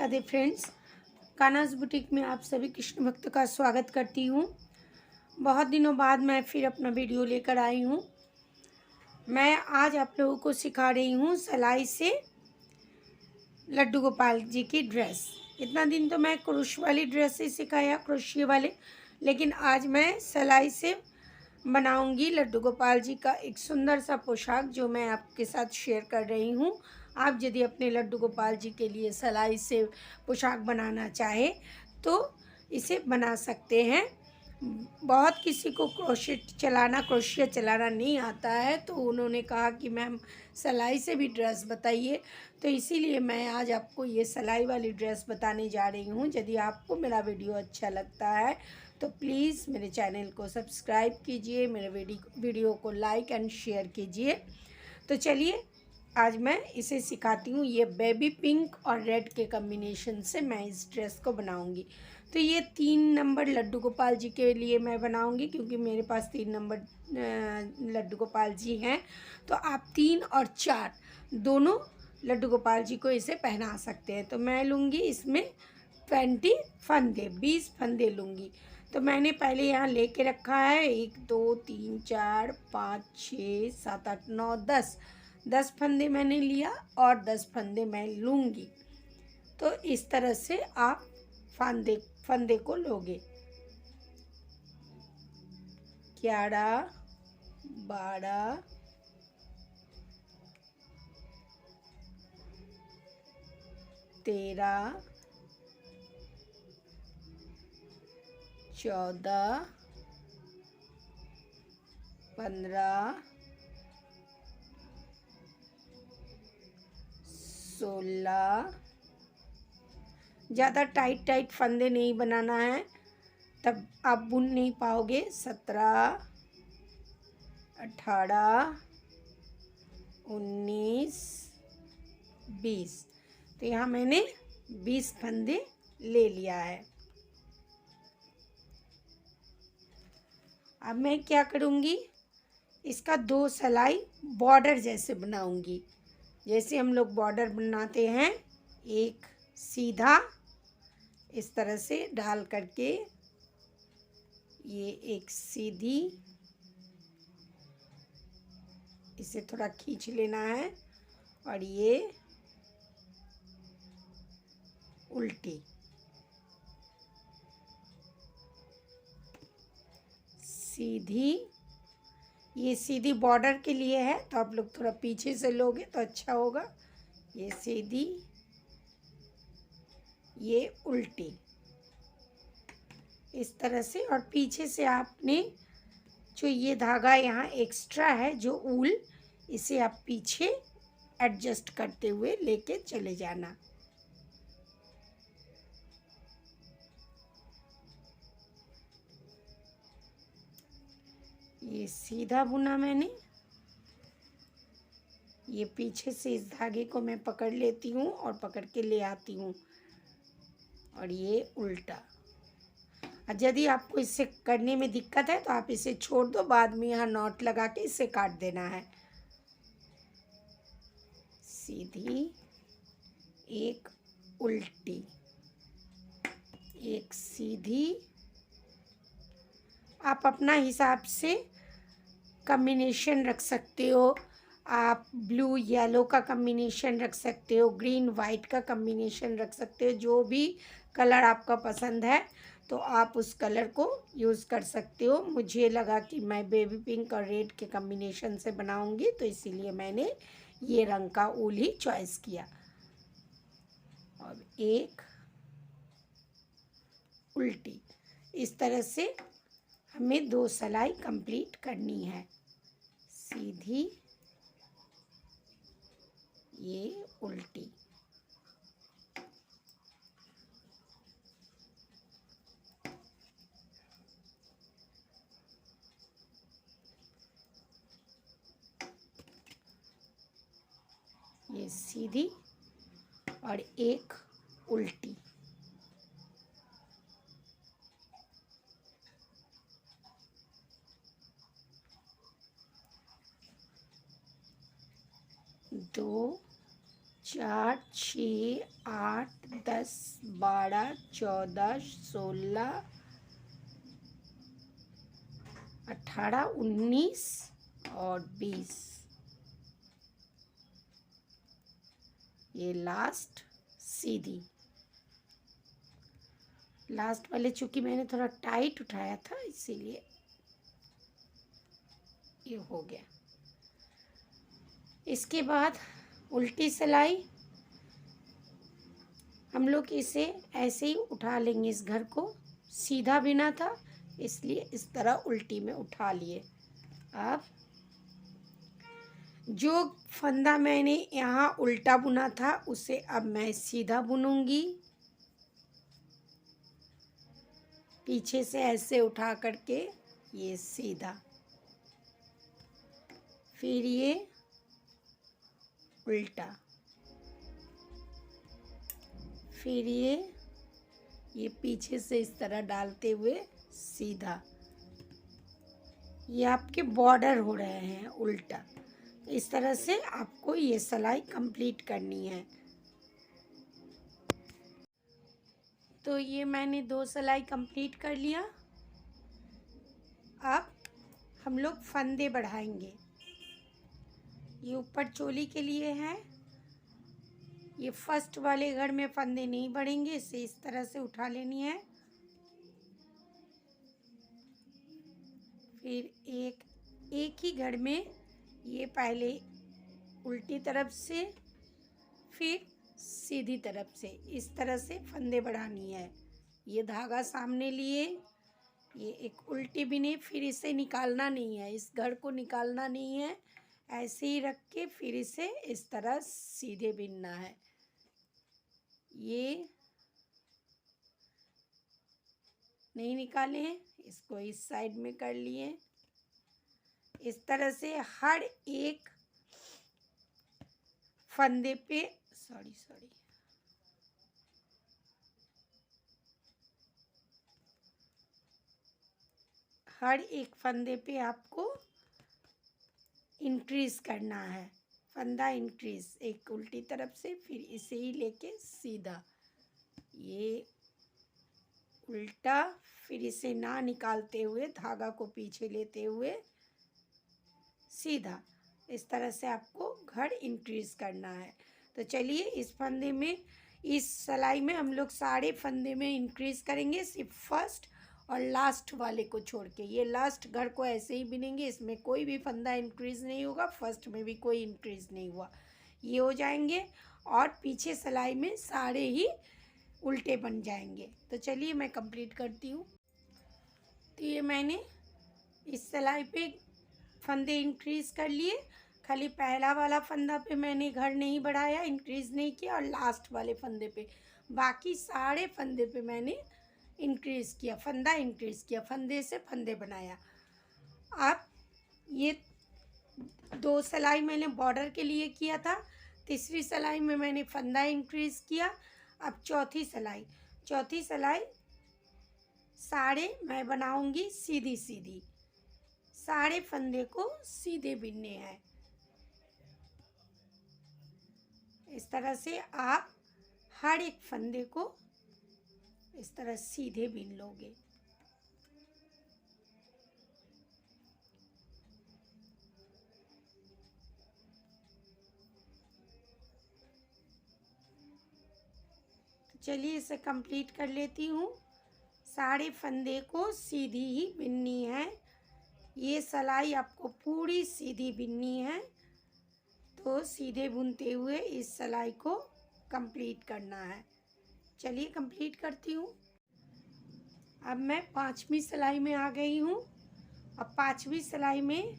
Radhe friends, कान्हास boutique में आप सभी कृष्ण भक्त का स्वागत करती हूँ। बहुत दिनों बाद मैं फिर अपना वीडियो लेकर आई हूँ। मैं आज आप लोगों को सिखा रही हूँ सिलाई से लड्डू गोपाल जी की ड्रेस। इतना दिन तो मैं क्रोश वाली ड्रेस ही सिखाया, क्रोशिया वाले, लेकिन आज मैं सिलाई से बनाऊंगी लड्डू गोपाल जी का एक सुंदर सा पोशाक जो मैं आपके साथ शेयर कर रही हूँ। आप यदि अपने लड्डू गोपाल जी के लिए सिलाई से पोशाक बनाना चाहे तो इसे बना सकते हैं। बहुत किसी को क्रोशिया चलाना नहीं आता है, तो उन्होंने कहा कि मैम सिलाई से भी ड्रेस बताइए, तो इसीलिए मैं आज आपको ये सिलाई वाली ड्रेस बताने जा रही हूँ। यदि आपको मेरा वीडियो अच्छा लगता है तो प्लीज़ मेरे चैनल को सब्सक्राइब कीजिए, मेरे वीडियो को लाइक एंड शेयर कीजिए। तो चलिए आज मैं इसे सिखाती हूँ। ये बेबी पिंक और रेड के कॉम्बिनेशन से मैं इस ड्रेस को बनाऊँगी। तो ये 3 नंबर लड्डू गोपाल जी के लिए मैं बनाऊँगी, क्योंकि मेरे पास 3 नंबर लड्डू गोपाल जी हैं। तो आप 3 और 4 दोनों लड्डू गोपाल जी को इसे पहना सकते हैं। तो मैं लूँगी इसमें 20 फंदे लूँगी। तो मैंने पहले यहाँ लेके रखा है 1 2 3 4 5 6 7 8 9 10 फंदे मैंने लिया और 10 फंदे मैं लूँगी। तो इस तरह से आप फंदे को लोगे। 11 12 13 14 15 16। ज़्यादा टाइट फंदे नहीं बनाना है, तब आप बुन नहीं पाओगे। 17 18 19 20। तो यहाँ मैंने 20 फंदे ले लिया है। अब मैं क्या करूँगी, इसका 2 सिलाई बॉर्डर जैसे बनाऊँगी। जैसे हम लोग बॉर्डर बनाते हैं, एक सीधा इस तरह से डाल करके, ये एक सीधी, इसे थोड़ा खींच लेना है, और ये उल्टी सीधी। ये सीधी बॉर्डर के लिए है, तो आप लोग थोड़ा पीछे से लोगे तो अच्छा होगा। ये सीधी, ये उल्टी, इस तरह से। और पीछे से आपने जो ये धागा यहाँ एक्स्ट्रा है, जो ऊल, इसे आप पीछे एडजस्ट करते हुए लेके चले जाना। ये सीधा बुना मैंने, ये पीछे से इस धागे को मैं पकड़ लेती हूँ और पकड़ के ले आती हूँ, और ये उल्टा। और यदि आपको इससे करने में दिक्कत है तो आप इसे छोड़ दो, बाद में यहाँ नॉट लगा के इसे काट देना है। सीधी, एक उल्टी, एक सीधी। आप अपना हिसाब से कॉम्बिनेशन रख सकते हो। आप ब्लू येलो का कॉम्बिनेशन रख सकते हो, ग्रीन वाइट का कॉम्बिनेशन रख सकते हो। जो भी कलर आपका पसंद है तो आप उस कलर को यूज़ कर सकते हो। मुझे लगा कि मैं बेबी पिंक और रेड के कॉम्बिनेशन से बनाऊंगी, तो इसीलिए मैंने ये रंग का ऊल ही चॉइस किया। और एक उल्टी, इस तरह से हमें 2 सिलाई कंप्लीट करनी है। सीधी, ये उल्टी। ये सीधी और एक उल्टी। दो, 4 6 8 10 12 14 16 18 19 और 20। ये लास्ट सीधी, लास्ट वाले चूंकि मैंने थोड़ा टाइट उठाया था इसीलिए ये हो गया। इसके बाद उल्टी सिलाई हम लोग इसे ऐसे ही उठा लेंगे। इस घर को सीधा बिना था इसलिए इस तरह उल्टी में उठा लिए। अब जो फंदा मैंने यहाँ उल्टा बुना था उसे अब मैं सीधा बुनूंगी। पीछे से ऐसे उठा करके ये सीधा, फिर ये उल्टा, फिर ये पीछे से इस तरह डालते हुए सीधा। ये आपके बॉर्डर हो रहे हैं उल्टा। इस तरह से आपको ये सिलाई कंप्लीट करनी है। तो ये मैंने 2 सिलाई कंप्लीट कर लिया। अब हम लोग फंदे बढ़ाएंगे। ये ऊपर चोली के लिए है। ये फर्स्ट वाले घर में फंदे नहीं बढ़ेंगे, इसे इस तरह से उठा लेनी है। फिर एक ही घर में ये पहले उल्टी तरफ से फिर सीधी तरफ से इस तरह से फंदे बढ़ानी है। ये धागा सामने लिए, ये एक उल्टी बिने, फिर इसे निकालना नहीं है, इस घर को निकालना नहीं है, ऐसे ही रख के फिर इसे इस तरह सीधे बिनना है। ये नहीं निकाले हैं, इसको इस साइड में कर लिए। इस तरह से हर एक फंदे पे हर एक फंदे पे आपको इंक्रीज करना है। फंदा इंक्रीज, एक उल्टी तरफ से फिर इसे ही लेके सीधा, ये उल्टा, फिर इसे ना निकालते हुए धागा को पीछे लेते हुए सीधा। इस तरह से आपको घर इंक्रीज करना है। तो चलिए इस फंदे में, इस सिलाई में हम लोग सारे फंदे में इंक्रीज करेंगे, सिर्फ फर्स्ट और लास्ट वाले को छोड़ के। ये लास्ट घर को ऐसे ही बिनेंगे, इसमें कोई भी फंदा इंक्रीज नहीं होगा, फर्स्ट में भी कोई इंक्रीज नहीं हुआ, ये हो जाएंगे। और पीछे सिलाई में सारे ही उल्टे बन जाएंगे। तो चलिए मैं कंप्लीट करती हूँ। तो ये मैंने इस सिलाई पे फंदे इंक्रीज कर लिए। खाली पहला वाला फंदा पे मैंने घर नहीं बढ़ाया, इंक्रीज नहीं किया, और लास्ट वाले फंदे पे, बाकी सारे फंदे पे मैंने इंक्रीज किया, फंदा इंक्रीज किया, फंदे से फंदे बनाया। अब ये 2 सिलाई मैंने बॉर्डर के लिए किया था, तीसरी सिलाई में मैंने फंदा इंक्रीज किया। अब चौथी सिलाई सारे मैं बनाऊंगी सीधी सीधी, सारे फंदे को सीधे बिनने हैं। इस तरह से आप हर एक फंदे को इस तरह सीधे बिन लोगे। तो चलिए इसे कंप्लीट कर लेती हूँ। सारे फंदे को सीधी ही बिननी है। ये सिलाई आपको पूरी सीधी बिननी है। तो सीधे बुनते हुए इस सिलाई को कंप्लीट करना है। चलिए कंप्लीट करती हूँ। अब मैं 5वीं सिलाई में आ गई हूँ। अब 5वीं सिलाई में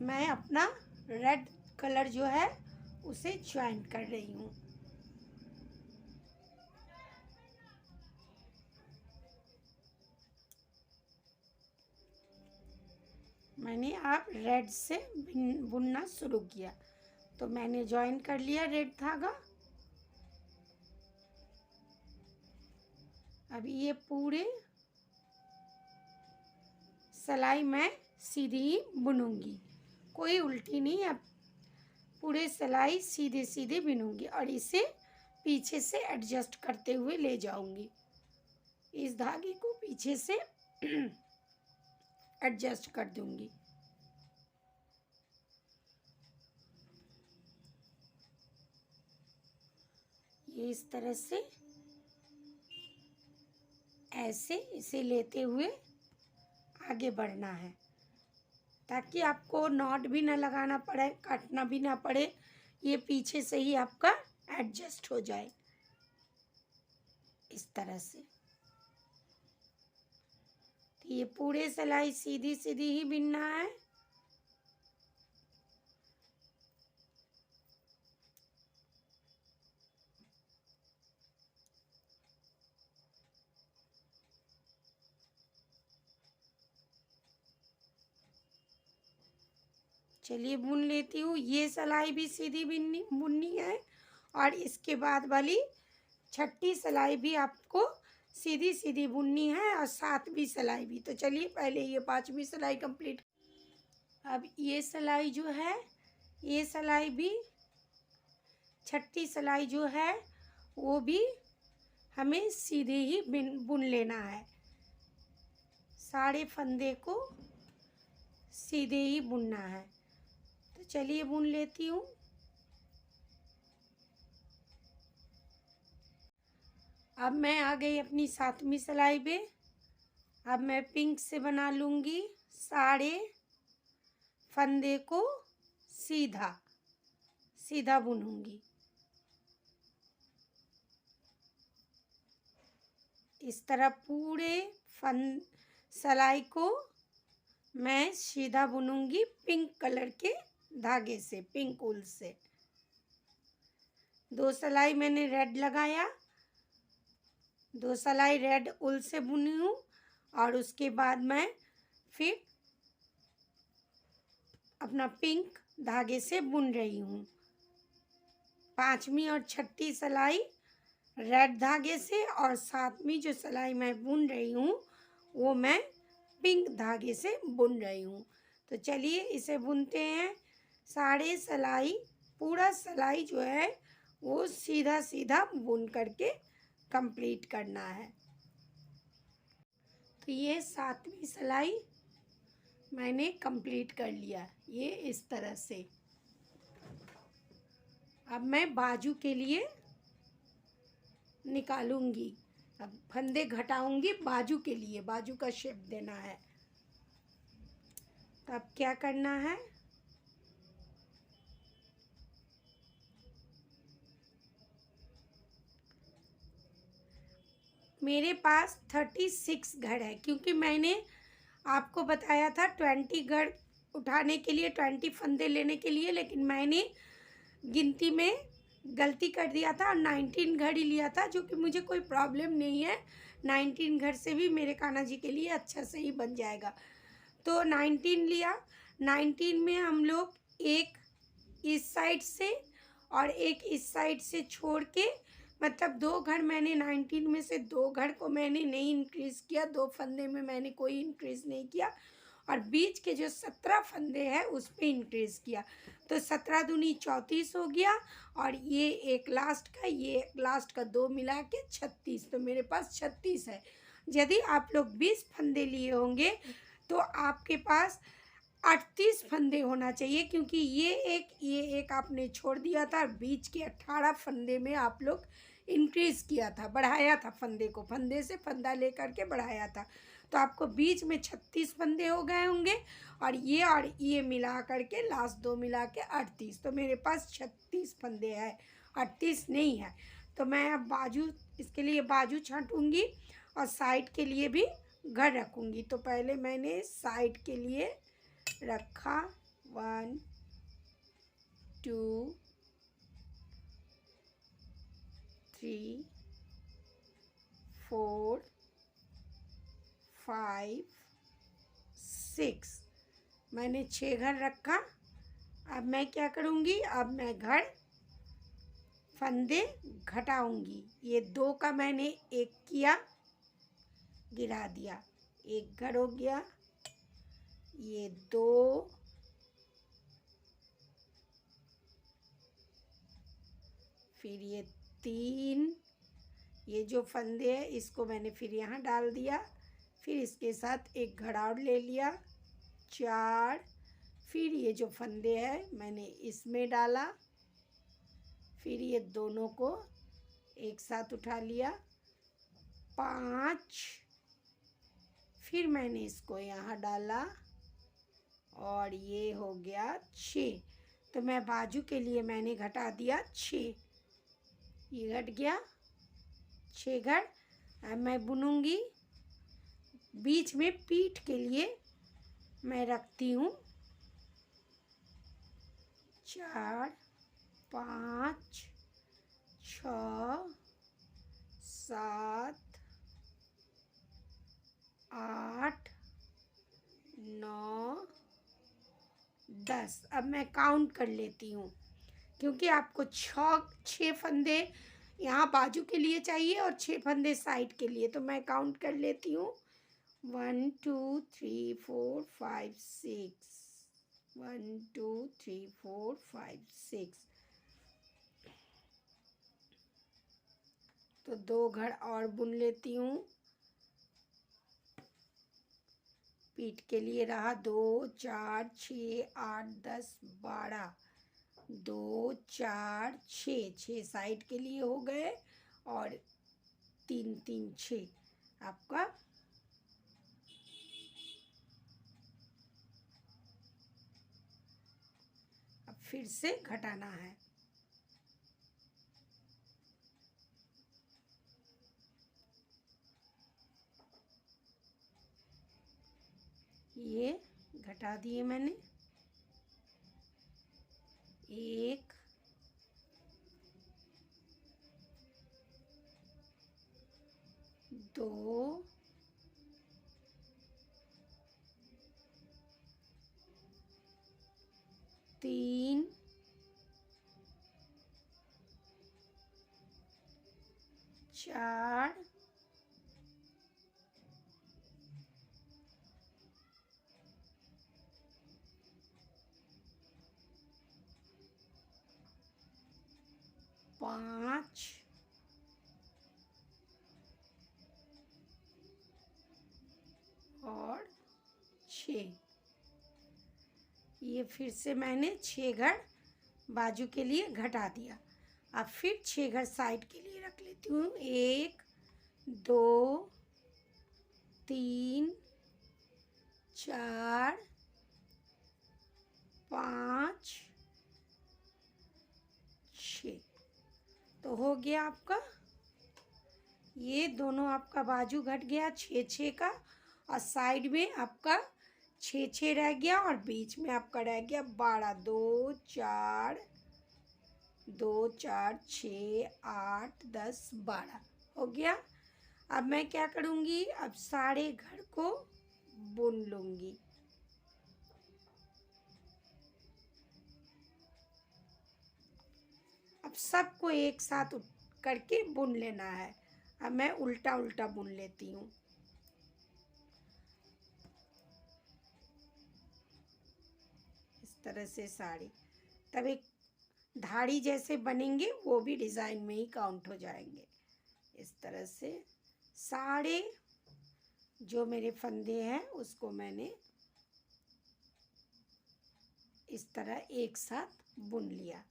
मैं अपना रेड कलर जो है उसे ज्वाइन कर रही हूँ। मैंने अब रेड से बुनना शुरू किया, तो मैंने ज्वाइन कर लिया रेड धागा। अभी ये पूरे सिलाई मैं सीधी ही बुनूंगी, कोई उल्टी नहीं। अब पूरे सिलाई सीधे सीधे बिनूंगी और इसे पीछे से एडजस्ट करते हुए ले जाऊंगी। इस धागे को पीछे से एडजस्ट कर दूंगी। ये इस तरह से ऐसे इसे लेते हुए आगे बढ़ना है, ताकि आपको नॉट भी ना लगाना पड़े, काटना भी ना पड़े। ये पीछे से ही आपका एडजस्ट हो जाए इस तरह से। तो ये पूरे सिलाई सीधी सीधी ही बिनना है। चलिए बुन लेती हूँ। ये सिलाई भी सीधी बुननी है और इसके बाद वाली छठी सिलाई भी आपको सीधी सीधी बुननी है और सातवीं सिलाई भी। तो चलिए पहले ये पांचवी सिलाई कंप्लीट। अब ये सिलाई जो है, ये सिलाई भी, छठी सिलाई जो है वो भी हमें सीधे ही बुन लेना है। सारे फंदे को सीधे ही बुनना है। तो चलिए बुन लेती हूँ। अब मैं आ गई अपनी सातवीं सिलाई पे। अब मैं पिंक से बना लूँगी सारे फंदे को सीधा सीधा बुनूंगी। इस तरह पूरे सिलाई को मैं सीधा बुनूंगी पिंक कलर के धागे से, पिंक ऊल से। 2 सिलाई मैंने रेड लगाया, 2 सिलाई रेड ऊल से बुनी हूँ और उसके बाद मैं फिर अपना पिंक धागे से बुन रही हूँ। पांचवी और छठी सिलाई रेड धागे से और सातवीं जो सिलाई मैं बुन रही हूँ वो मैं पिंक धागे से बुन रही हूँ। तो चलिए इसे बुनते हैं। सारे सिलाई, पूरा सिलाई जो है वो सीधा सीधा बुन करके कंप्लीट करना है। तो ये सातवीं सिलाई मैंने कंप्लीट कर लिया, ये इस तरह से। अब मैं बाजू के लिए निकालूंगी। अब फंदे घटाऊंगी बाजू के लिए, बाजू का शेप देना है। तो अब क्या करना है, मेरे पास 36 घड़ है, क्योंकि मैंने आपको बताया था 20 घड़ उठाने के लिए, 20 फंदे लेने के लिए, लेकिन मैंने गिनती में गलती कर दिया था और 19 घड़ ही लिया था, जो कि मुझे कोई प्रॉब्लम नहीं है। 19 घड़ से भी मेरे कान्हा जी के लिए अच्छा से ही बन जाएगा। तो 19 लिया। 19 में हम लोग एक इस साइड से और एक इस साइड से छोड़ के, मतलब 2 घड़ मैंने 19 में से 2 घड़ को मैंने नहीं इंक्रीज़ किया, 2 फंदे में मैंने कोई इंक्रीज़ नहीं किया और बीच के जो 17 फंदे हैं उस पर इंक्रीज़ किया। तो 17 दूनी 34 हो गया और ये एक लास्ट का, ये एक लास्ट का, 2 मिला के 36। तो मेरे पास 36 है। यदि आप लोग 20 फंदे लिए होंगे तो आपके पास 38 फंदे होना चाहिए, क्योंकि ये एक आपने छोड़ दिया था। बीच के 18 फंदे में आप लोग इंक्रीज़ किया था, बढ़ाया था फंदे को, फंदे से फंदा लेकर के बढ़ाया था। तो आपको बीच में 36 फंदे हो गए होंगे और ये मिला करके लास्ट 2 मिला के 38। तो मेरे पास 36 फंदे हैं, 38 नहीं है। तो मैं अब बाजू, इसके लिए बाजू छांटूंगी और साइड के लिए भी घड़ रखूंगी। तो पहले मैंने साइड के लिए रखा 1 2 3 4 5 6, मैंने 6 घर रखा। अब मैं क्या करूँगी, अब मैं घर फंदे घटाऊँगी। ये 2 का मैंने 1 किया, गिरा दिया, 1 घर हो गया। ये 2, फिर ये 3, ये जो फंदे है इसको मैंने फिर यहाँ डाल दिया, फिर इसके साथ एक घड़ा और ले लिया, 4, फिर ये जो फंदे है मैंने इसमें डाला, फिर ये दोनों को एक साथ उठा लिया, 5, फिर मैंने इसको यहाँ डाला और ये हो गया 6। तो मैं बाजू के लिए मैंने घटा दिया 6, ये घट गया 6 घट। अब मैं बुनूंगी, बीच में पीठ के लिए मैं रखती हूँ 4, 5, 6, 7, 8, 9, 10। अब मैं काउंट कर लेती हूँ, क्योंकि आपको 6 फंदे यहाँ बाजू के लिए चाहिए और 6 फंदे साइड के लिए, तो मैं काउंट कर लेती हूँ 1 2 3 4 5 6, 1 2 3 4 5 6। तो 2 घड़ और बुन लेती हूँ, पीठ के लिए रहा 2 4 6 8 10 12, 2 4 6 साइड के लिए हो गए और 3 3 6 आपका। अब फिर से घटाना है, ये घटा दिए मैंने, 1 2 3 4 5 और 6। ये फिर से मैंने 6 घड़ बाजू के लिए घटा दिया। अब फिर 6 घड़ साइड के लिए रख लेती हूँ, 1 2 3 4 5 6। तो हो गया आपका, ये दोनों आपका बाजू घट गया 6 6 का, और साइड में आपका 6 6 रह गया, और बीच में आपका रह गया 12, 2 4 6 8 10 12 हो गया। अब मैं क्या करूँगी, अब सारे घर को बुन लूँगी। अब सबको एक साथ करके बुन लेना है। अब मैं उल्टा उल्टा बुन लेती हूँ। इस तरह से साड़ी, तब एक धाड़ी जैसे बनेंगे, वो भी डिज़ाइन में ही काउंट हो जाएंगे। इस तरह से सारे जो मेरे फंदे हैं उसको मैंने इस तरह एक साथ बुन लिया।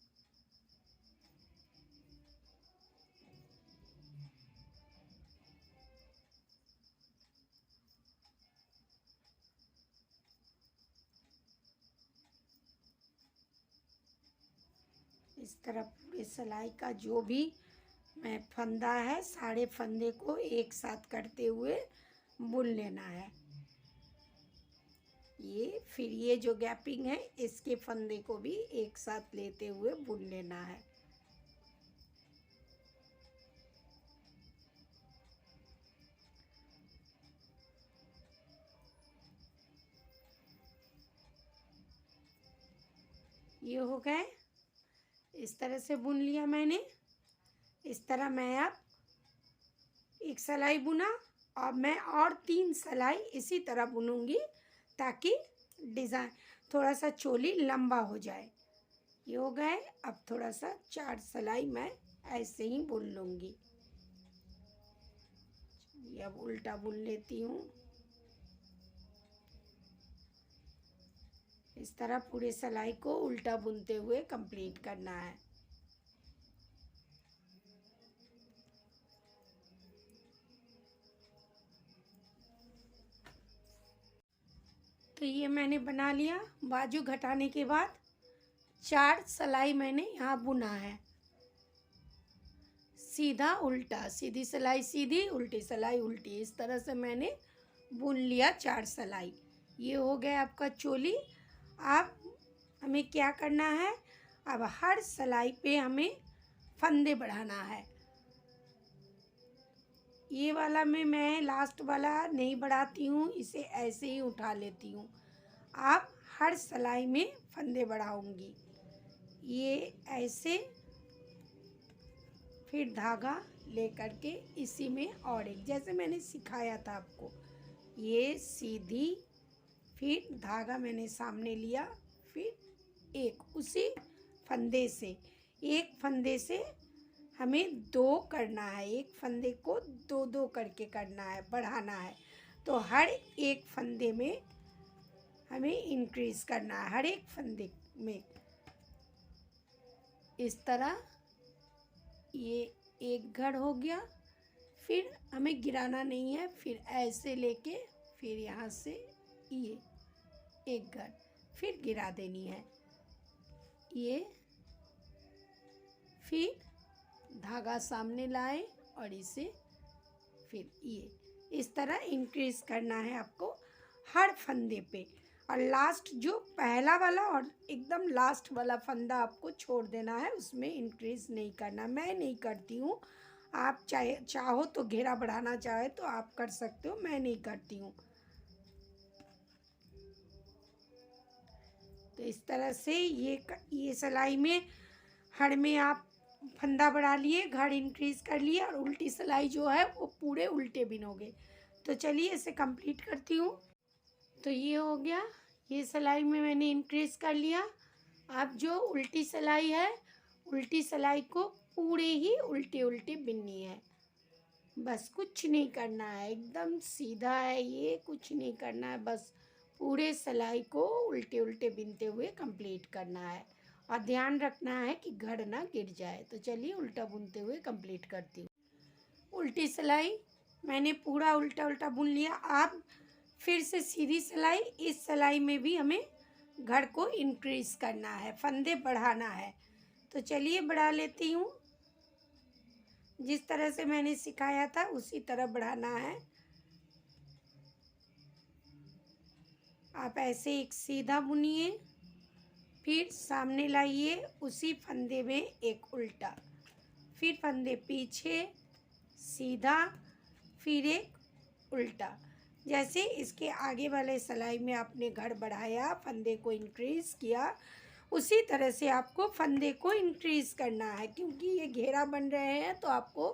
इस तरह पूरे सिलाई का जो भी मैं फंदा है, सारे फंदे को एक साथ करते हुए बुन लेना है। ये फिर ये जो गैपिंग है, इसके फंदे को भी एक साथ लेते हुए बुन लेना है। ये हो गए, इस तरह से बुन लिया मैंने। इस तरह मैं अब एक सिलाई बुना, और मैं और 3 सिलाई इसी तरह बुनूंगी, ताकि डिज़ाइन थोड़ा सा चोली लंबा हो जाए। ये हो गए। अब थोड़ा सा 4 सिलाई मैं ऐसे ही बुन लूँगी। ये अब उल्टा बुन लेती हूँ। इस तरह पूरे सिलाई को उल्टा बुनते हुए कंप्लीट करना है। तो ये मैंने बना लिया। बाजू घटाने के बाद 4 सिलाई मैंने यहाँ बुना है। सीधा उल्टा, सीधी सिलाई सीधी, उल्टी सिलाई उल्टी, इस तरह से मैंने बुन लिया 4 सिलाई। ये हो गया आपका चोली। अब हमें क्या करना है, अब हर सिलाई पे हमें फंदे बढ़ाना है। ये वाला में मैं लास्ट वाला नहीं बढ़ाती हूँ, इसे ऐसे ही उठा लेती हूँ। आप हर सिलाई में फंदे बढ़ाऊंगी। ये ऐसे, फिर धागा लेकर के इसी में और एक, जैसे मैंने सिखाया था आपको, ये सीधी, फिर धागा मैंने सामने लिया, फिर एक उसी फंदे से, एक फंदे से हमें 2 करना है। एक फंदे को 2-2 करके करना है, बढ़ाना है। तो हर एक फंदे में हमें इंक्रीज करना है, हर एक फंदे में इस तरह। ये एक घड़ हो गया। फिर हमें गिराना नहीं है, फिर ऐसे लेके फिर यहाँ से ये एक घड़, फिर गिरा देनी है। ये फिर धागा सामने लाए और इसे फिर ये इस तरह इंक्रीज करना है आपको हर फंदे पे। और लास्ट जो पहला वाला और एकदम लास्ट वाला फंदा आपको छोड़ देना है, उसमें इंक्रीज नहीं करना। मैं नहीं करती हूँ, आप चाहो तो घेरा बढ़ाना चाहे तो आप कर सकते हो, मैं नहीं करती हूँ। तो इस तरह से ये सिलाई में हर में आप फंदा बढ़ा लिए, घड़ इंक्रीज कर लिए, और उल्टी सिलाई जो है वो पूरे उल्टे बिनोगे। तो चलिए इसे कंप्लीट करती हूँ। तो ये हो गया, ये सिलाई में मैंने इंक्रीज कर लिया। अब जो उल्टी सिलाई है, उल्टी सिलाई को पूरे ही उल्टे उल्टे बिननी है। बस कुछ नहीं करना है, एकदम सीधा है ये, कुछ नहीं करना है, बस पूरे सिलाई को उल्टे उल्टे बिनते हुए कंप्लीट करना है। और ध्यान रखना है कि घड़ ना गिर जाए। तो चलिए उल्टा बुनते हुए कंप्लीट करती हूँ। उल्टी सिलाई मैंने पूरा उल्टा उल्टा बुन लिया। अब फिर से सीधी सिलाई, इस सिलाई में भी हमें घड़ को इंक्रीज करना है, फंदे बढ़ाना है। तो चलिए बढ़ा लेती हूँ। जिस तरह से मैंने सिखाया था उसी तरह बढ़ाना है। आप ऐसे एक सीधा बुनिए, फिर सामने लाइए, उसी फंदे में एक उल्टा, फिर फंदे पीछे सीधा, फिर एक उल्टा। जैसे इसके आगे वाले सिलाई में आपने घड़ बढ़ाया, फंदे को इंक्रीज किया, उसी तरह से आपको फंदे को इंक्रीज करना है। क्योंकि ये घेरा बन रहे हैं तो आपको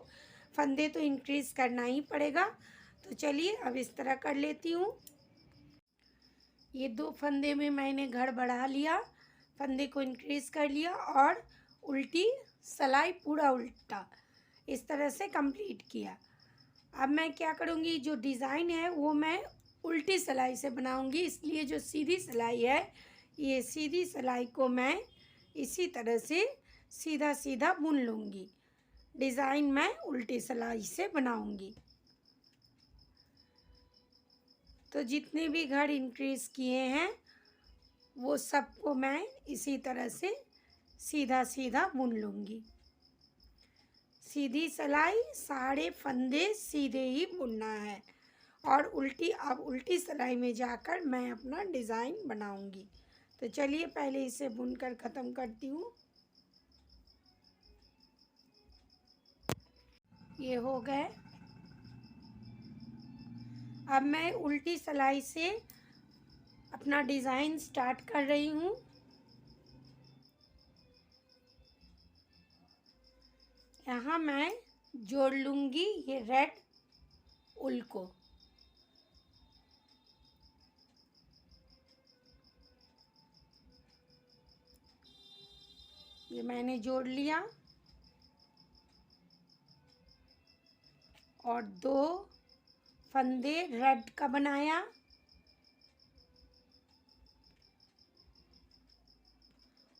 फंदे तो इंक्रीज करना ही पड़ेगा। तो चलिए अब इस तरह कर लेती हूँ। ये 2 फंदे में मैंने घड़ बढ़ा लिया, फंदे को इंक्रीज कर लिया, और उल्टी सिलाई पूरा उल्टा इस तरह से कंप्लीट किया। अब मैं क्या करूँगी, जो डिज़ाइन है वो मैं उल्टी सिलाई से बनाऊँगी। इसलिए जो सीधी सिलाई है, ये सीधी सिलाई को मैं इसी तरह से सीधा सीधा बुन लूँगी। डिज़ाइन मैं उल्टी सिलाई से बनाऊँगी। तो जितने भी घड़ इंक्रीज किए हैं वो सबको मैं इसी तरह से सीधा सीधा बुन लूँगी। सीधी सिलाई, सारे फंदे सीधे ही बुनना है। और अब उल्टी सिलाई में जाकर मैं अपना डिज़ाइन बनाऊंगी। तो चलिए पहले इसे बुनकर ख़त्म करती हूँ। ये हो गए। अब मैं उल्टी सिलाई से अपना डिज़ाइन स्टार्ट कर रही हूँ। यहाँ मैं जोड़ लूँगी ये रेड उल को। ये मैंने जोड़ लिया। और 2 फंदे रेड का बनाया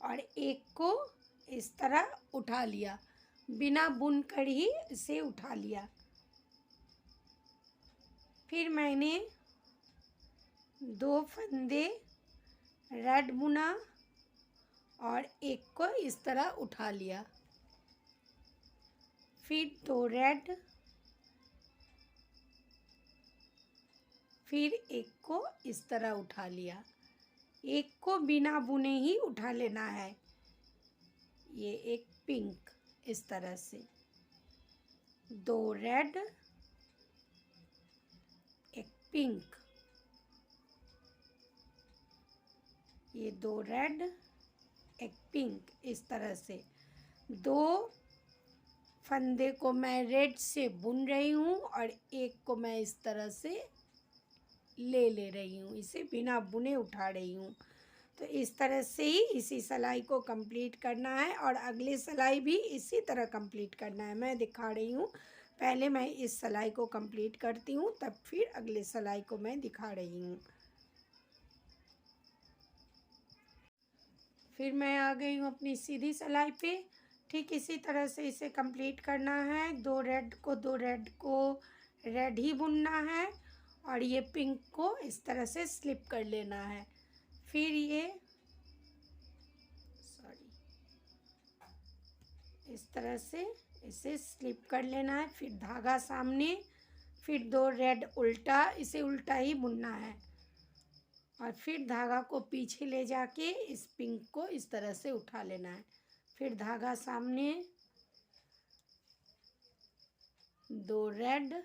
और एक को इस तरह उठा लिया, बिना बुन कर ही इसे उठा लिया। फिर मैंने 2 फंदे रेड बुना और एक को इस तरह उठा लिया। फिर 2 रेड, फिर एक को इस तरह उठा लिया। एक को बिना बुने ही उठा लेना है। ये एक पिंक इस तरह से, 2 रेड, एक पिंक, ये 2 रेड, एक पिंक, इस तरह से 2 फंदे को मैं रेड से बुन रही हूँ और एक को मैं इस तरह से ले रही हूँ, इसे बिना बुने उठा रही हूँ। तो इस तरह से ही इसी सिलाई को कंप्लीट करना है और अगली सिलाई भी इसी तरह कंप्लीट करना है। मैं दिखा रही हूँ, पहले मैं इस सिलाई को कंप्लीट करती हूँ, तब फिर अगली सिलाई को मैं दिखा रही हूँ। फिर मैं आ गई हूँ अपनी सीधी सिलाई पे। ठीक इसी तरह से इसे कंप्लीट करना है। 2 रेड को रेड ही बुनना है और ये पिंक को इस तरह से स्लिप कर लेना है। फिर ये इस तरह से इसे स्लिप कर लेना है। फिर धागा सामने, फिर 2 रेड उल्टा, इसे उल्टा ही बुनना है और फिर धागा को पीछे ले जाके इस पिंक को इस तरह से उठा लेना है। फिर धागा सामने, 2 रेड,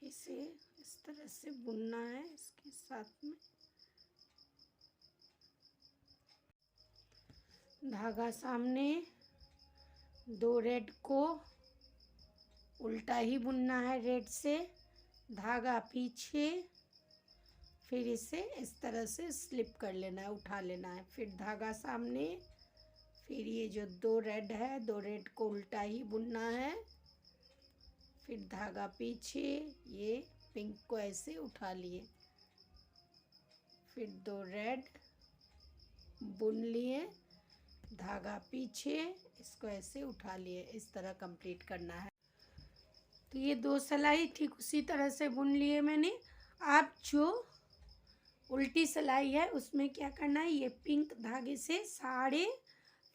इसे इस तरह से बुनना है इसके साथ में। धागा सामने, 2 रेड को उल्टा ही बुनना है रेड से, धागा पीछे, फिर इसे इस तरह से स्लिप कर लेना है, उठा लेना है। फिर धागा सामने, फिर ये जो 2 रेड है, 2 रेड को उल्टा ही बुनना है, फिर धागा पीछे, ये पिंक को ऐसे उठा लिए, फिर 2 रेड बुन लिए, धागा पीछे, इसको ऐसे उठा लिए। इस तरह कंप्लीट करना है। तो ये 2 सिलाई ठीक उसी तरह से बुन लिए मैंने। आप जो उल्टी सिलाई है उसमें क्या करना है, ये पिंक धागे से सारे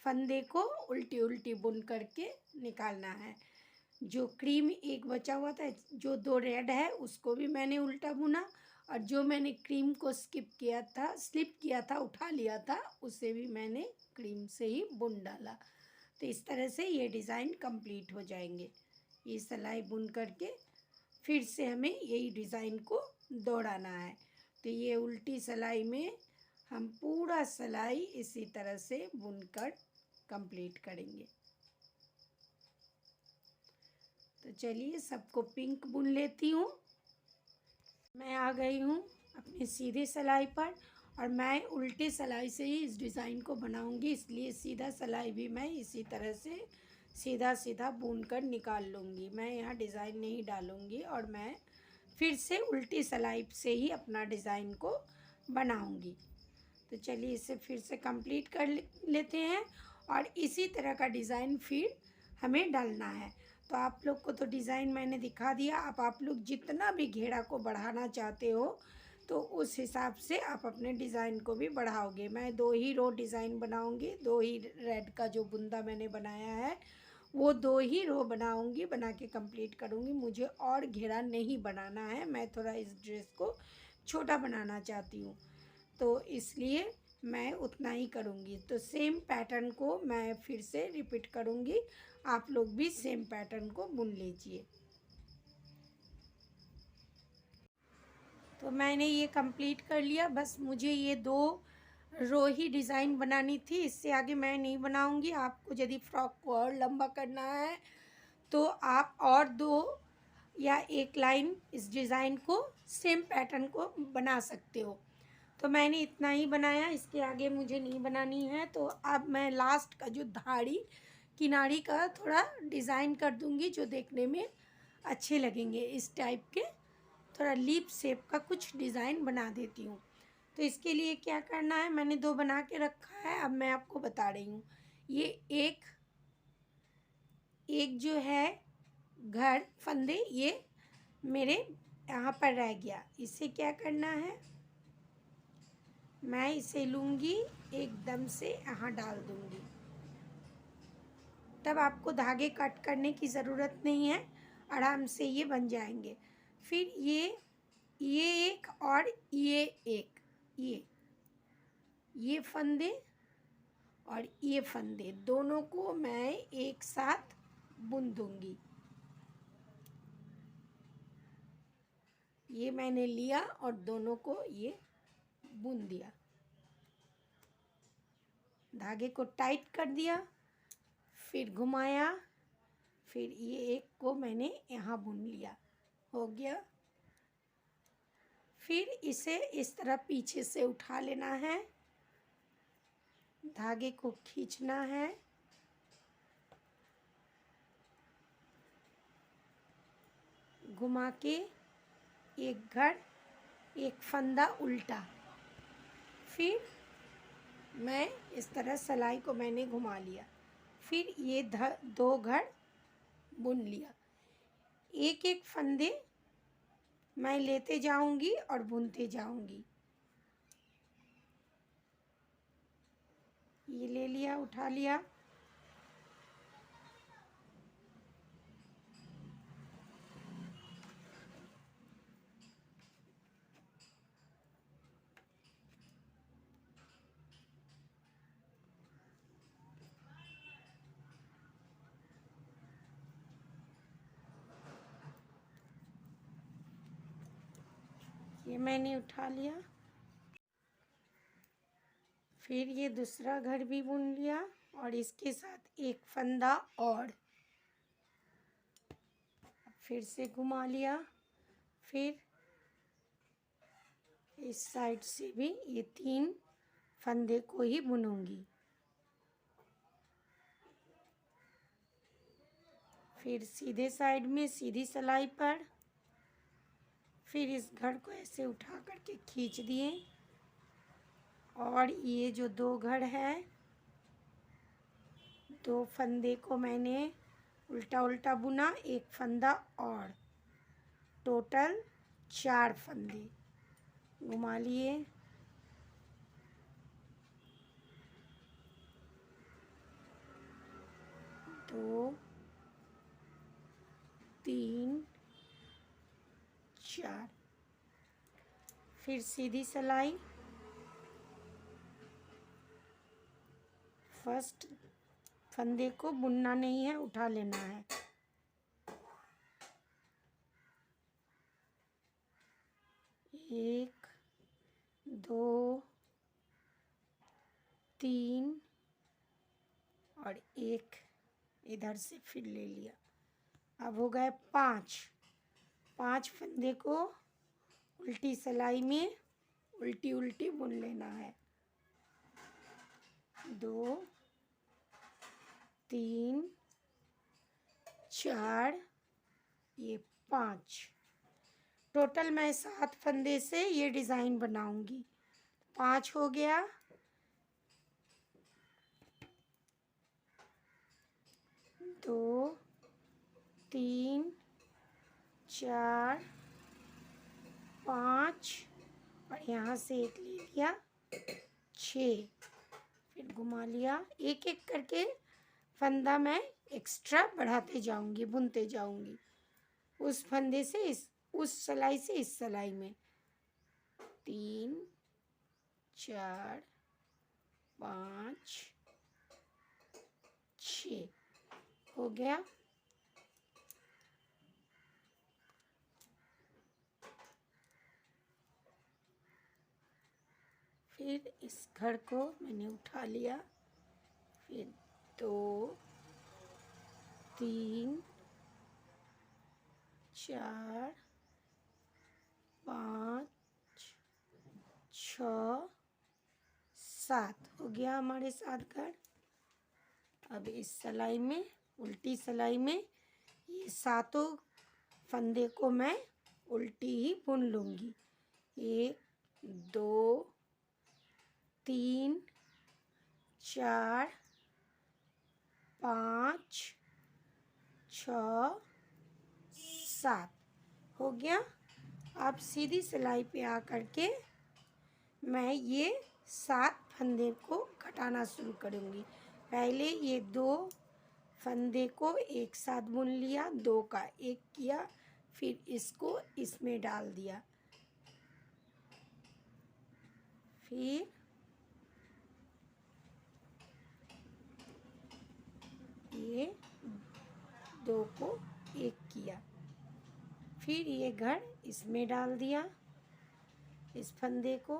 फंदे को उल्टी उल्टी बुन करके निकालना है। जो क्रीम एक बचा हुआ था, जो 2 रेड है उसको भी मैंने उल्टा बुना और जो मैंने क्रीम को स्लिप किया था, उठा लिया था, उसे भी मैंने क्रीम से ही बुन डाला। तो इस तरह से ये डिज़ाइन कंप्लीट हो जाएंगे। ये सिलाई बुन करके फिर से हमें यही डिज़ाइन को दौड़ाना है। तो ये उल्टी सिलाई में हम पूरा सिलाई इसी तरह से बुनकर कंप्लीट करेंगे। तो चलिए सबको पिंक बुन लेती हूँ। मैं आ गई हूँ अपनी सीधी सिलाई पर और मैं उल्टी सिलाई से ही इस डिज़ाइन को बनाऊँगी, इसलिए सीधा सिलाई भी मैं इसी तरह से सीधा सीधा बुन कर निकाल लूँगी। मैं यहाँ डिज़ाइन नहीं डालूँगी और मैं फिर से उल्टी सिलाई से ही अपना डिज़ाइन को बनाऊँगी। तो चलिए इसे फिर से कंप्लीट कर लेते हैं और इसी तरह का डिज़ाइन फिर हमें डालना है। तो आप लोग को तो डिज़ाइन मैंने दिखा दिया। अब आप लोग जितना भी घेरा को बढ़ाना चाहते हो तो उस हिसाब से आप अपने डिज़ाइन को भी बढ़ाओगे। मैं 2 ही रो डिज़ाइन बनाऊंगी, 2 ही रेड का जो बुंदा मैंने बनाया है वो 2 ही रो बनाऊंगी, बना के कंप्लीट करूंगी। मुझे और घेरा नहीं बनाना है, मैं थोड़ा इस ड्रेस को छोटा बनाना चाहती हूँ, तो इसलिए मैं उतना ही करूँगी। तो सेम पैटर्न को मैं फिर से रिपीट करूँगी, आप लोग भी सेम पैटर्न को बुन लीजिए। तो मैंने ये कंप्लीट कर लिया। बस मुझे ये 2 रो ही डिज़ाइन बनानी थी, इससे आगे मैं नहीं बनाऊंगी। आपको यदि फ्रॉक को और लंबा करना है तो आप और 2 या 1 लाइन इस डिज़ाइन को सेम पैटर्न को बना सकते हो। तो मैंने इतना ही बनाया, इसके आगे मुझे नहीं बनानी है। तो अब मैं लास्ट का जो धाड़ी किनारी का थोड़ा डिज़ाइन कर दूंगी, जो देखने में अच्छे लगेंगे। इस टाइप के थोड़ा लीफ शेप का कुछ डिज़ाइन बना देती हूँ। तो इसके लिए क्या करना है, मैंने 2 बना के रखा है, अब मैं आपको बता रही हूँ। ये एक जो है घर फंदे, ये मेरे यहाँ पर रह गया। इसे क्या करना है, मैं इसे लूँगी, एकदम से यहाँ डाल दूँगी। तब आपको धागे कट करने की ज़रूरत नहीं है, आराम से ये बन जाएंगे। फिर ये एक और ये एक, ये फंदे और ये फंदे दोनों को मैं एक साथ बुन दूंगी। ये मैंने लिया और दोनों को ये बुन दिया, धागे को टाइट कर दिया, फिर घुमाया, फिर ये एक को मैंने यहाँ बुन लिया, हो गया। फिर इसे इस तरह पीछे से उठा लेना है, धागे को खींचना है, घुमा के एक घर एक फंदा उल्टा, फिर मैं इस तरह सिलाई को मैंने घुमा लिया, फिर ये 2 घर बुन लिया। एक एक फंदे मैं लेते जाऊंगी और बुनते जाऊंगी। ये ले लिया, उठा लिया, ये मैंने उठा लिया, फिर ये दूसरा घर भी बुन लिया और इसके साथ एक फंदा और, फिर से घुमा लिया, फिर इस साइड से भी ये 3 फंदे को ही बुनूंगी। फिर सीधे साइड में सीधी सिलाई पर, फिर इस घर को ऐसे उठा करके खींच दिए और ये जो 2 घर है, 2 फंदे को मैंने उल्टा उल्टा बुना, एक फंदा और, टोटल 4 फंदे घुमा लिए, 2 3 4, फिर सीधी सिलाई, फर्स्ट फंदे को बुनना नहीं है, उठा लेना है, एक 2 3 और एक इधर से फिर ले लिया। अब हो गए 5 फंदे को उल्टी सिलाई में उल्टी उल्टी बुन लेना है, 2 3 4, ये 5, टोटल मैं 7 फंदे से ये डिज़ाइन बनाऊंगी। 5 हो गया, 2 3 4 5 और यहाँ से एक ले लिया, 6, फिर घुमा लिया। एक एक करके फंदा मैं एक्स्ट्रा बढ़ाते जाऊंगी, बुनते जाऊंगी, उस फंदे से उस सिलाई से इस सिलाई में। 3 4 5 6 हो गया। फिर इस घर को मैंने उठा लिया, फिर 2 3 4 5 6 7 हो गया हमारे 7 घर। अब इस सिलाई में, उल्टी सिलाई में ये 7 फंदे को मैं उल्टी ही बुन लूँगी। 1 2 3 4 5 6 7 हो गया। अब सीधी सिलाई पे आ करके मैं ये 7 फंदे को घटाना शुरू करूँगी। पहले ये 2 फंदे को एक साथ बुन लिया, 2 का 1 किया, फिर इसको इसमें डाल दिया, फिर ये 2 को 1 किया, फिर ये घर इसमें डाल दिया, इस फंदे को,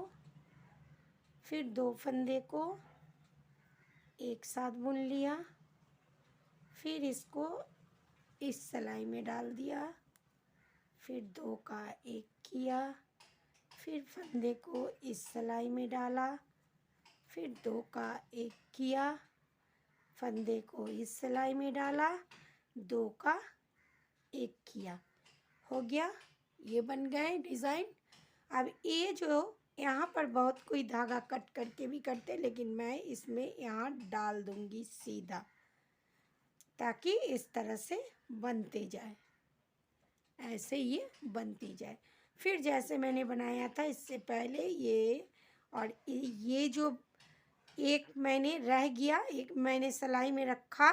फिर 2 फंदे को एक साथ बुन लिया, फिर इसको इस सिलाई में डाल दिया, फिर 2 का 1 किया, फिर फंदे को इस सिलाई में डाला, फिर 2 का 1 किया, फंदे को इस सिलाई में डाला, 2 का 1 किया। हो गया, ये बन गए डिज़ाइन। अब ये जो यहाँ पर बहुत कोई धागा कट करके भी करते, लेकिन मैं इसमें यहाँ डाल दूँगी सीधा, ताकि इस तरह से बनते जाए, ऐसे ये बनती जाए। फिर जैसे मैंने बनाया था इससे पहले ये, और ये जो एक मैंने रह गया, एक मैंने सिलाई में रखा,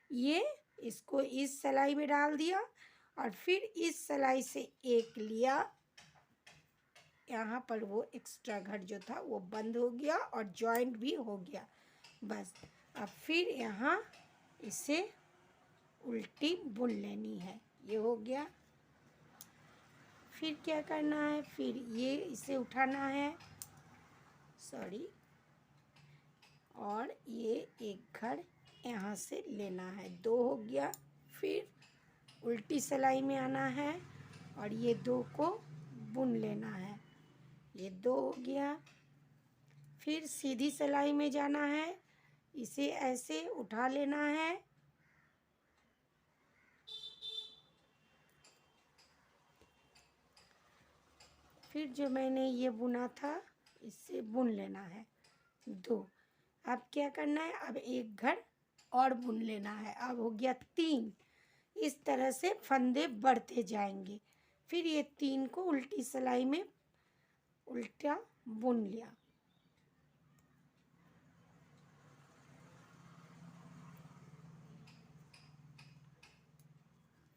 ये इसको इस सिलाई में डाल दिया और फिर इस सिलाई से एक लिया, यहाँ पर वो एक्स्ट्रा घर जो था वो बंद हो गया और जॉइंट भी हो गया। बस अब फिर यहाँ इसे उल्टी बुन लेनी है, ये हो गया। फिर क्या करना है, फिर ये इसे उठाना है, सॉरी, और ये एक घर यहाँ से लेना है, 2 हो गया। फिर उल्टी सिलाई में आना है और ये 2 को बुन लेना है, ये 2 हो गया। फिर सीधी सिलाई में जाना है, इसे ऐसे उठा लेना है, फिर जो मैंने ये बुना था इससे बुन लेना है 2। अब क्या करना है, अब एक घर और बुन लेना है, अब हो गया 3। इस तरह से फंदे बढ़ते जाएंगे। फिर ये 3 को उल्टी सिलाई में उल्टा बुन लिया,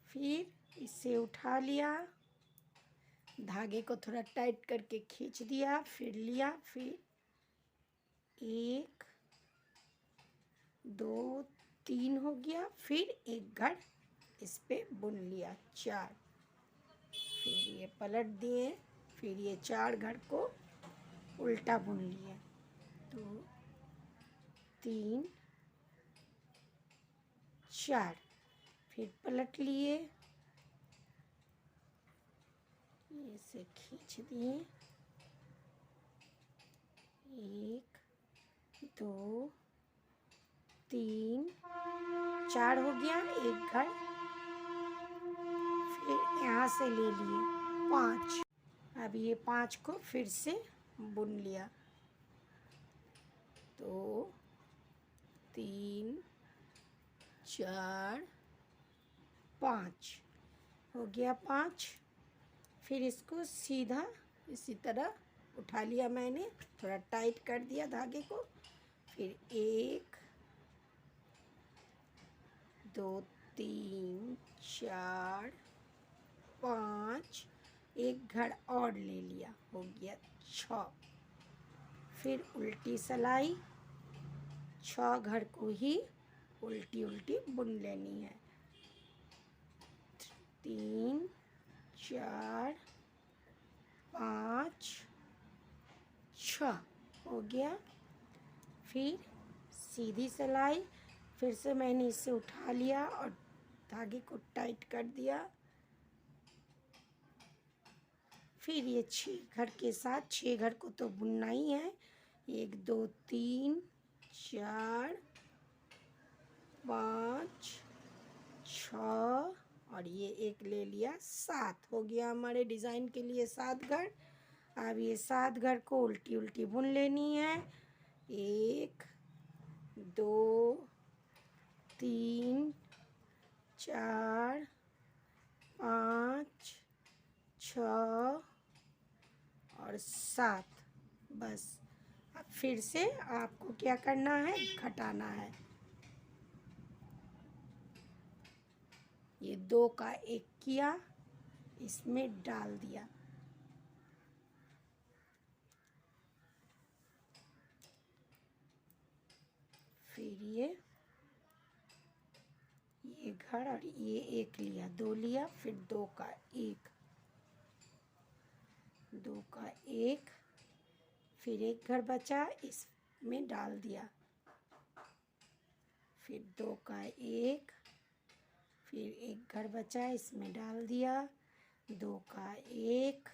फिर इसे उठा लिया, धागे को थोड़ा टाइट करके खींच दिया, फिर लिया, फिर 1 2 3 हो गया, फिर एक घर इस पे बुन लिया 4, फिर ये पलट दिए, फिर ये 4 घर को उल्टा बुन लिया, 2 3 4, फिर पलट लिए, इसे खींच दिए, 1 2 3 4 हो गया, एक घर, फिर यहाँ से ले लिए 5। अब ये 5 को फिर से बुन लिया, 2 3 4 5 हो गया 5। फिर इसको सीधा इसी तरह उठा लिया, मैंने थोड़ा टाइट कर दिया धागे को, फिर 1 2 3 4 5, एक घर और ले लिया, हो गया 6। फिर उल्टी सिलाई, 6 घर को ही उल्टी उल्टी बुन लेनी है, 3 4 5 6, हो गया। फिर सीधी सिलाई, फिर से मैंने इसे उठा लिया और धागे को टाइट कर दिया। फिर ये 6 घर के साथ, 6 घर को तो बुनना ही है। 1 2 3 4 5 6 और ये एक ले लिया, 7 हो गया हमारे डिज़ाइन के लिए 7 घर। अब ये 7 घर को उल्टी उल्टी बुन लेनी है। 1 2 3 4 5 6 और 7। बस अब फिर से आपको क्या करना है, घटाना है। ये 2 का 1 किया, इसमें डाल दिया। फिर ये घर और ये 1 लिया, 2 लिया, फिर 2 का 1, 2 का 1, फिर 1 घर बचा, इसमें डाल दिया। फिर 2 का 1, फिर 1 घर बचा, इसमें डाल दिया। 2 का 1,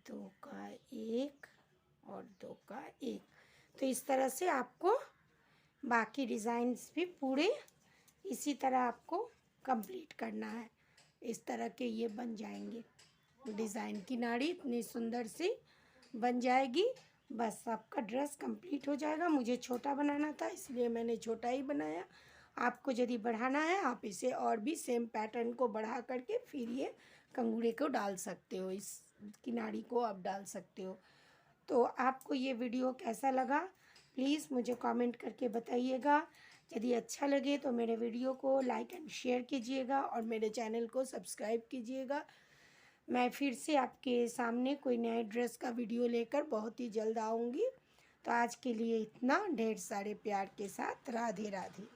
2 का 1 और 2 का 1। तो इस तरह से आपको बाकी डिज़ाइंस भी पूरे इसी तरह आपको कंप्लीट करना है। इस तरह के ये बन जाएंगे। डिज़ाइन की नाड़ी इतनी सुंदर सी बन जाएगी। बस आपका ड्रेस कंप्लीट हो जाएगा। मुझे छोटा बनाना था इसलिए मैंने छोटा ही बनाया। आपको यदि बढ़ाना है आप इसे और भी सेम पैटर्न को बढ़ा करके फिर ये कंगूड़े को डाल सकते हो, इस किनारी को आप डाल सकते हो। तो आपको ये वीडियो कैसा लगा प्लीज़ मुझे कमेंट करके बताइएगा। यदि अच्छा लगे तो मेरे वीडियो को लाइक एंड शेयर कीजिएगा और मेरे चैनल को सब्सक्राइब कीजिएगा। मैं फिर से आपके सामने कोई नए ड्रेस का वीडियो लेकर बहुत ही जल्द आऊँगी। तो आज के लिए इतना। ढेर सारे प्यार के साथ राधे राधे।